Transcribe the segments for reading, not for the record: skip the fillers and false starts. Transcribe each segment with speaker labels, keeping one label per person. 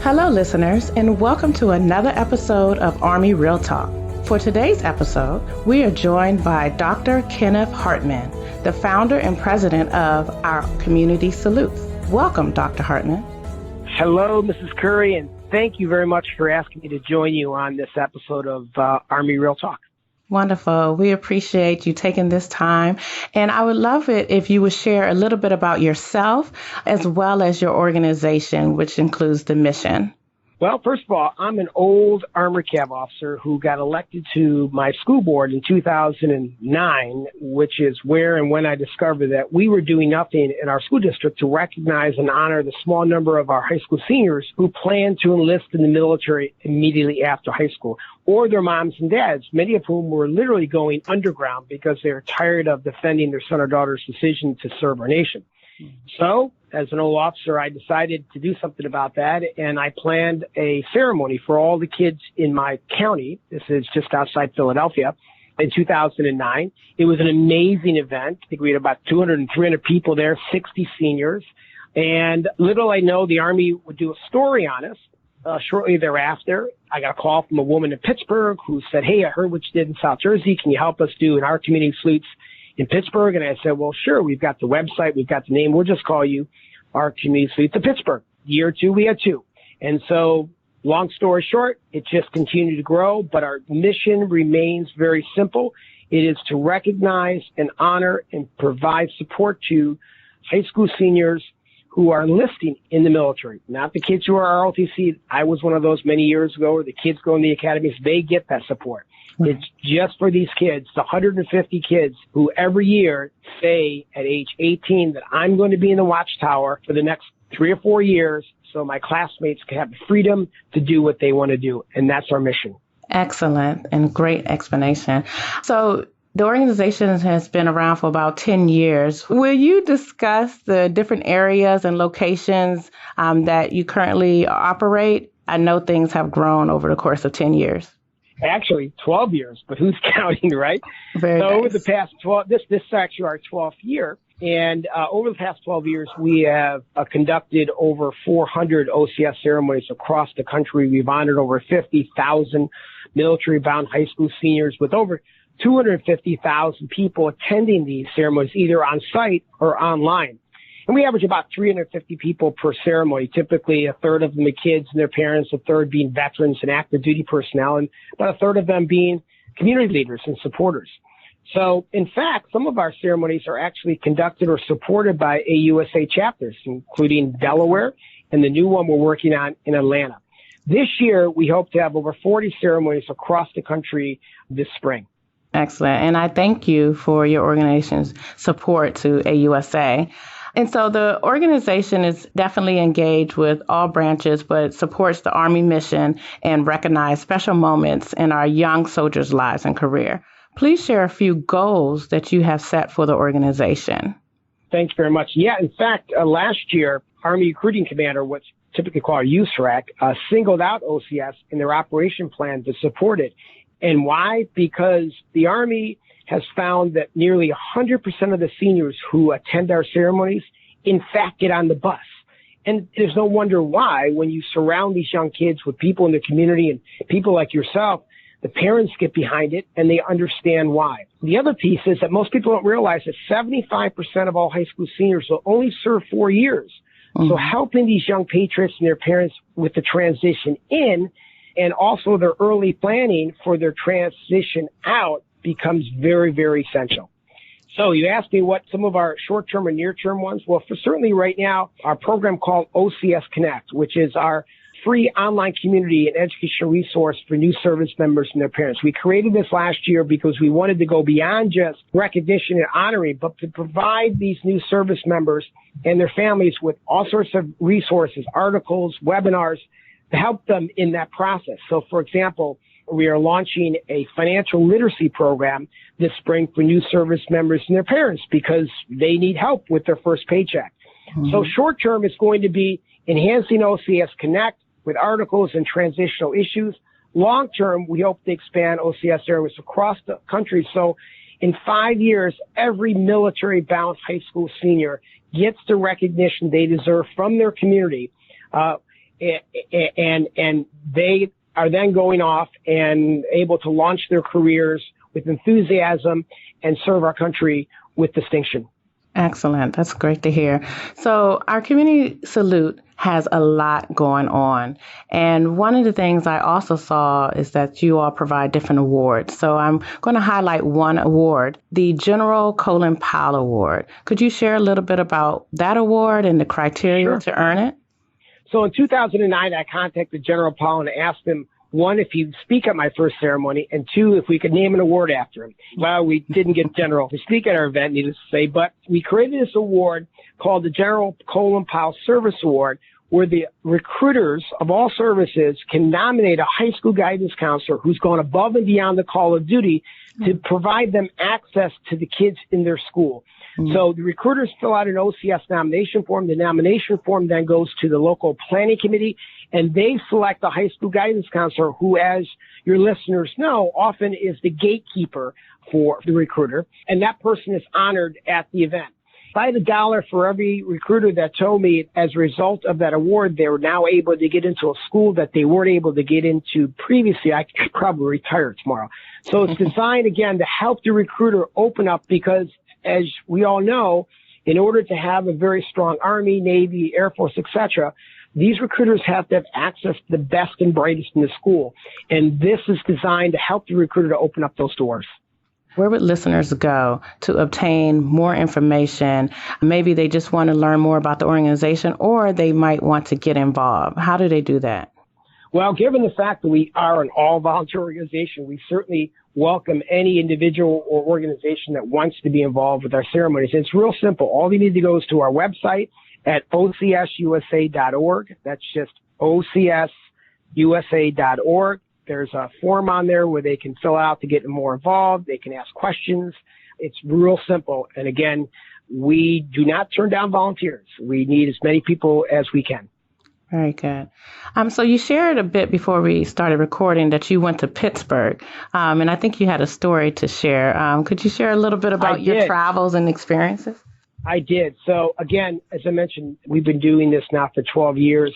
Speaker 1: Hello, listeners, and welcome to another episode of Army Real Talk. For today's episode, we are joined by Dr. Kenneth Hartman, the founder and president of Our Community Salutes. Welcome, Dr. Hartman.
Speaker 2: Hello, Mrs. Curry, and thank you very much for asking me to join you on this episode of Army Real Talk.
Speaker 1: Wonderful. We appreciate you taking this time. And I would love it if you would share a little bit about yourself as well as your organization, which includes the mission.
Speaker 2: Well, first of all, I'm an old Armored Cav officer who got elected to my school board in 2009, which is where and when I discovered that we were doing nothing in our school district to recognize and honor the small number of our high school seniors who plan to enlist in the military immediately after high school, or their moms and dads, many of whom were literally going underground because they were tired of defending their son or daughter's decision to serve our nation. So, as an old officer, I decided to do something about that, and I planned a ceremony for all the kids in my county. This is just outside Philadelphia. In 2009, it was an amazing event. I think we had about 200 and 300 people there, 60 seniors. And little I know, the Army would do a story on us. Shortly thereafter, I got a call from a woman in Pittsburgh who said, "Hey, I heard what you did in South Jersey. Can you help us do an Our Community Salutes in Pittsburgh?" And I said, "Well, sure. We've got the website. We've got the name. We'll just call you Our Community Salutes in Pittsburgh." Year two, we had two. And so, long story short, it just continued to grow. But our mission remains very simple. It is to recognize and honor and provide support to high school seniors who are enlisting in the military, not the kids who are ROTC. I was one of those many years ago, or the kids go in the academies. They get that support. It's just for these kids, the 150 kids who every year say at age 18 that I'm going to be in the watchtower for the next 3 or 4 years so my classmates can have the freedom to do what they want to do. And that's our mission.
Speaker 1: Excellent and great explanation. So the organization has been around for about 10 years. Will you discuss the different areas and locations that you currently operate? I know things have grown over the course of 10 years.
Speaker 2: Actually, 12 years, but who's counting, right?
Speaker 1: Very nice.
Speaker 2: Over the past 12, this is actually our 12th year. And over the past 12 years, we have conducted over 400 OCS ceremonies across the country. We've honored over 50,000 military-bound high school seniors with over 250,000 people attending these ceremonies, either on site or online. And we average about 350 people per ceremony, typically a third of them the kids and their parents, a third being veterans and active duty personnel, and about a third of them being community leaders and supporters. So, in fact, some of our ceremonies are actually conducted or supported by AUSA chapters, including Delaware and the new one we're working on in Atlanta. This year, we hope to have over 40 ceremonies across the country this spring.
Speaker 1: Excellent. And I thank you for your organization's support to AUSA. And so the organization is definitely engaged with all branches, but supports the Army mission and recognize special moments in our young soldiers' lives and career. Please share a few goals that you have set for the organization.
Speaker 2: Thanks very much. Yeah, in fact, last year, Army Recruiting Commander, what's typically called USRAC, singled out OCS in their operation plan to support it. And why? Because the Army has found that nearly 100% of the seniors who attend our ceremonies, in fact, get on the bus. And there's no wonder why. When you surround these young kids with people in the community and people like yourself, the parents get behind it and they understand why. The other piece is that most people don't realize that 75% of all high school seniors will only serve 4 years. Mm-hmm. So helping these young patriots and their parents with the transition in and also their early planning for their transition out becomes very, very essential. So you asked me what some of our short-term and near-term ones. Well, for certainly right now, our program called OCS Connect, which is our free online community and educational resource for new service members and their parents. We created this last year because we wanted to go beyond just recognition and honoring, but to provide these new service members and their families with all sorts of resources, articles, webinars, to help them in that process. So, for example, we are launching a financial literacy program this spring for new service members and their parents because they need help with their first paycheck. Mm-hmm. So short term is going to be enhancing OCS Connect with articles and transitional issues. Long term, we hope to expand OCS areas across the country. So in 5 years, every military-bound high school senior gets the recognition they deserve from their community. and they are then going off and able to launch their careers with enthusiasm and serve our country with distinction.
Speaker 1: Excellent. That's great to hear. So our community salute has a lot going on. And one of the things I also saw is that you all provide different awards. So I'm going to highlight one award, the General Colin Powell Award. Could you share a little bit about that award and the criteria to earn it?
Speaker 2: So in 2009, I contacted General Powell and asked him, one, if he'd speak at my first ceremony, and two, if we could name an award after him. Well, we didn't get General to speak at our event, needless to say, but we created this award called the General Colin Powell Service Award, where the recruiters of all services can nominate a high school guidance counselor who's gone above and beyond the call of duty to provide them access to the kids in their school. So the recruiters fill out an OCS nomination form. The nomination form then goes to the local planning committee, and they select a high school guidance counselor who, as your listeners know, often is the gatekeeper for the recruiter, and that person is honored at the event. If I had $1 for every recruiter that told me as a result of that award, they were now able to get into a school that they weren't able to get into previously, I could probably retire tomorrow. So it's designed, again, to help the recruiter open up because, as we all know, in order to have a very strong Army, Navy, Air Force, etc., these recruiters have to have access to the best and brightest in the school. And this is designed to help the recruiter to open up those doors.
Speaker 1: Where would listeners go to obtain more information? Maybe they just want to learn more about the organization, or they might want to get involved. How do they do that?
Speaker 2: Well, given the fact that we are an all-volunteer organization, we certainly welcome any individual or organization that wants to be involved with our ceremonies. It's real simple. All you need to go is to our website at ocsusa.org. That's just ocsusa.org. There's a form on there where they can fill out to get more involved. They can ask questions. It's real simple. And again, we do not turn down volunteers. We need as many people as we can.
Speaker 1: Very good. So you shared a bit before we started recording that you went to Pittsburgh, and I think you had a story to share. Could you share a little bit about your travels and experiences?
Speaker 2: I did. So again, as I mentioned, we've been doing this now for 12 years,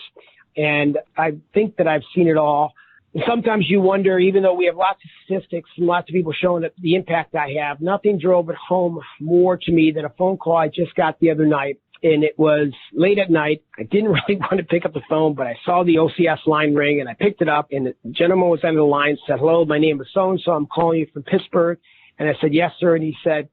Speaker 2: and I think that I've seen it all. And sometimes you wonder, even though we have lots of statistics and lots of people showing that the impact I have, nothing drove it home more to me than a phone call I just got the other night. And it was late at night. I didn't really want to pick up the phone, but I saw the OCS line ring and I picked it up, and the gentleman was on the line, said, "Hello, my name is so-and-so. I'm calling you from Pittsburgh." And I said, "Yes, sir." And he said,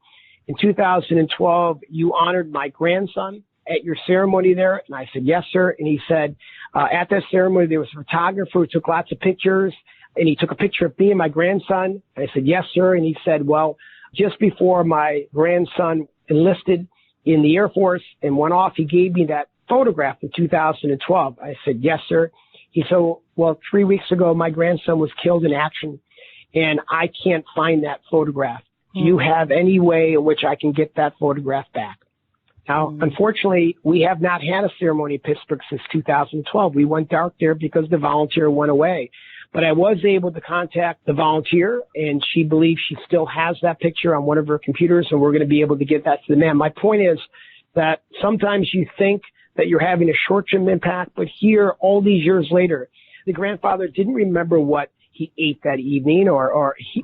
Speaker 2: "In 2012, you honored my grandson at your ceremony there." And I said, "Yes, sir." And he said, at that ceremony, there was a photographer who took lots of pictures, and he took a picture of me and my grandson. And I said, "Yes, sir." And he said, "Well, just before my grandson enlisted in the Air Force and went off, he gave me that photograph in 2012. I said, "Yes, sir." He said, "Well, 3 weeks ago, my grandson was killed in action, and I can't find that photograph. Do you have any way in which I can get that photograph back?" Now, unfortunately, we have not had a ceremony in Pittsburgh since 2012. We went dark there because the volunteer went away. But I was able to contact the volunteer, and she believes she still has that picture on one of her computers, and we're going to be able to get that to the man. My point is that sometimes you think that you're having a short-term impact, but here, all these years later, the grandfather didn't remember what he ate that evening,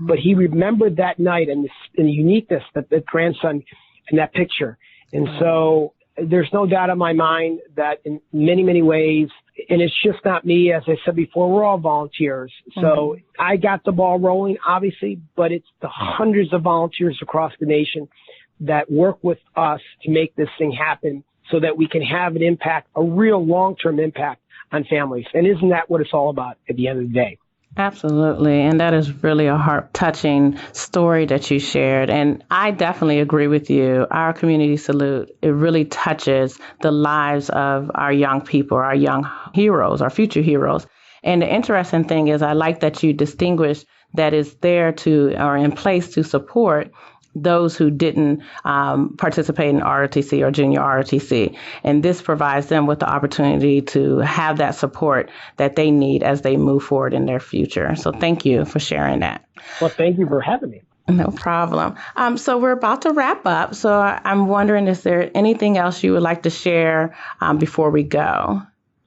Speaker 2: but he remembered that night and the uniqueness that the grandson in that picture. And so there's no doubt in my mind that in many, many ways, and it's just not me, as I said before, we're all volunteers. So I got the ball rolling, obviously, but it's the hundreds of volunteers across the nation that work with us to make this thing happen so that we can have an impact, a real long-term impact on families. And isn't that what it's all about at the end of the day?
Speaker 1: Absolutely. And that is really a heart-touching story that you shared. And I definitely agree with you. Our community salute, it really touches the lives of our young people, our young heroes, our future heroes. And the interesting thing is I like that you distinguish that is there to or in place to support those who didn't participate in ROTC or junior ROTC. And this provides them with the opportunity to have that support that they need as they move forward in their future. So thank you for sharing that.
Speaker 2: Well, thank you for having me.
Speaker 1: No problem. So we're about to wrap up. So I'm wondering, is there anything else you would like to share before we go?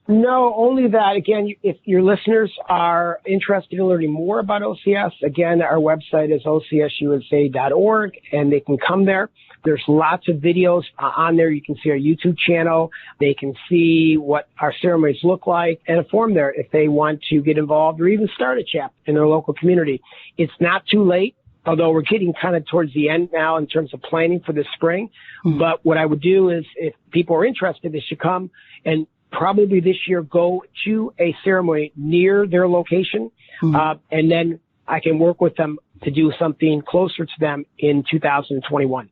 Speaker 2: No, only that. Again, if your listeners are interested in learning more about OCS, again, our website is ocsusa.org, and they can come there. There's lots of videos on there. You can see our YouTube channel. They can see what our ceremonies look like and a form there if they want to get involved or even start a chapter in their local community. It's not too late, although we're getting kind of towards the end now in terms of planning for the spring. Mm-hmm. But what I would do is if people are interested, they should come and probably this year go to a ceremony near their location. Mm-hmm. And then I can work with them to do something closer to them in 2021.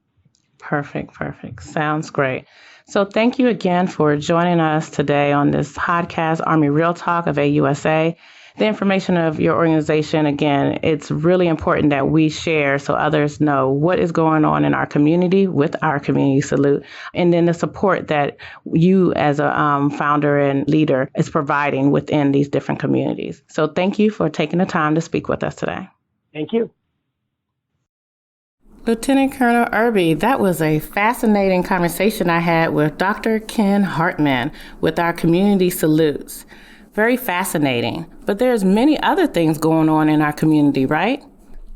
Speaker 1: Perfect. Sounds great. So thank you again for joining us today on this podcast, Army Real Talk of AUSA. The information of your organization, again, it's really important that we share so others know what is going on in our community with our community salute, and then the support that you as a founder and leader is providing within these different communities. So thank you for taking the time to speak with us today.
Speaker 2: Thank you.
Speaker 1: Lieutenant Colonel Irby, that was a fascinating conversation I had with Dr. Ken Hartman with our community salutes. Very fascinating. But there's many other things going on in our community, right?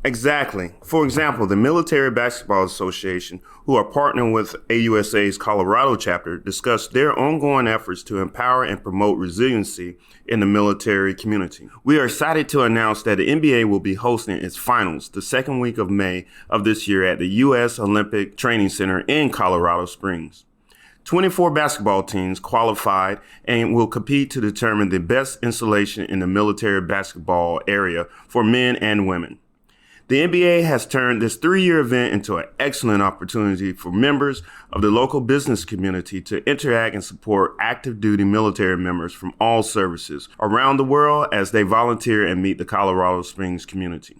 Speaker 3: Exactly. For example, the Military Basketball Association, who are partnering with AUSA's Colorado chapter, discussed their ongoing efforts to empower and promote resiliency in the military community. We are excited to announce that the NBA will be hosting its finals the second week of May of this year at the U.S. Olympic Training Center in Colorado Springs. 24 basketball teams qualified and will compete to determine the best installation in the military basketball area for men and women. The NBA has turned this 3-year event into an excellent opportunity for members of the local business community to interact and support active duty military members from all services around the world as they volunteer and meet the Colorado Springs community.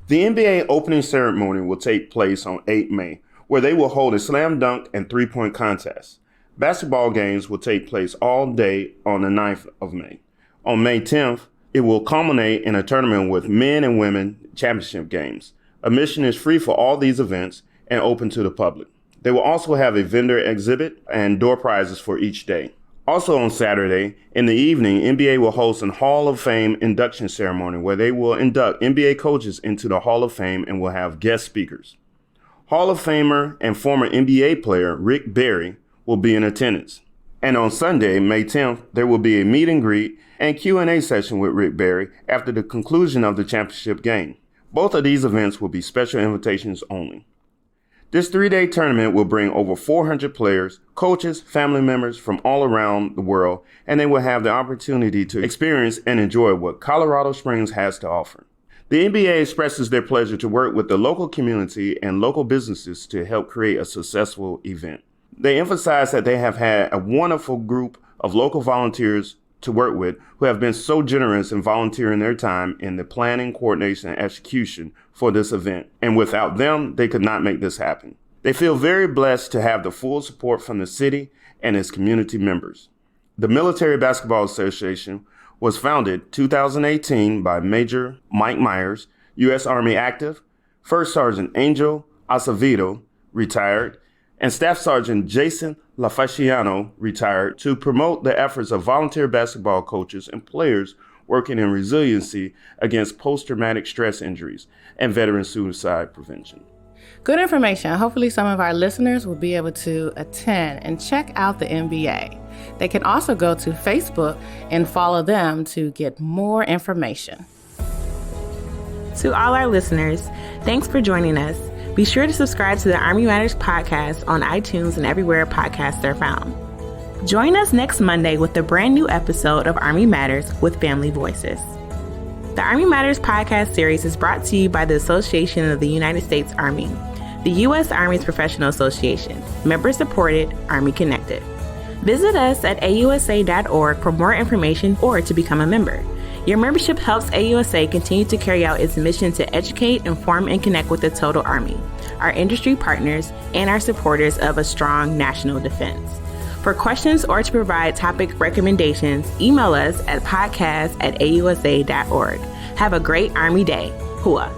Speaker 3: The NBA opening ceremony will take place on 8 May, where they will hold a slam dunk and 3-point contest. Basketball games will take place all day on the 9th of May. On May 10th, it will culminate in a tournament with men and women championship games. Admission is free for all these events and open to the public. They will also have a vendor exhibit and door prizes for each day. Also on Saturday, in the evening, NBA will host a Hall of Fame induction ceremony where they will induct NBA coaches into the Hall of Fame and will have guest speakers. Hall of Famer and former NBA player Rick Barry will be in attendance. And on Sunday, May 10th, there will be a meet and greet and Q&A session with Rick Barry after the conclusion of the championship game. Both of these events will be special invitations only. This 3-day tournament will bring over 400 players, coaches, family members from all around the world, and they will have the opportunity to experience and enjoy what Colorado Springs has to offer. The NBA expresses their pleasure to work with the local community and local businesses to help create a successful event. They emphasize that they have had a wonderful group of local volunteers to work with who have been so generous in volunteering their time in the planning, coordination, and execution for this event. And without them, they could not make this happen. They feel very blessed to have the full support from the city and its community members. The Military Basketball Association was founded 2018 by Major Mike Myers, U.S. Army active, First Sergeant Angel Acevedo, retired, and Staff Sergeant Jason LaFasciano, retired, to promote the efforts of volunteer basketball coaches and players working in resiliency against post-traumatic stress injuries and veteran suicide prevention.
Speaker 1: Good information. Hopefully some of our listeners will be able to attend and check out the NBA. They can also go to Facebook and follow them to get more information.
Speaker 4: To all our listeners, thanks for joining us. Be sure to subscribe to the Army Matters podcast on iTunes and everywhere podcasts are found. Join us next Monday with a brand new episode of Army Matters with Family Voices. The Army Matters podcast series is brought to you by the Association of the United States Army, the U.S. Army's professional association, member-supported, Army-connected. Visit us at ausa.org for more information or to become a member. Your membership helps AUSA continue to carry out its mission to educate, inform, and connect with the total Army, our industry partners, and our supporters of a strong national defense. For questions or to provide topic recommendations, email us at podcast@ausa.org. Have a great Army Day. Hua.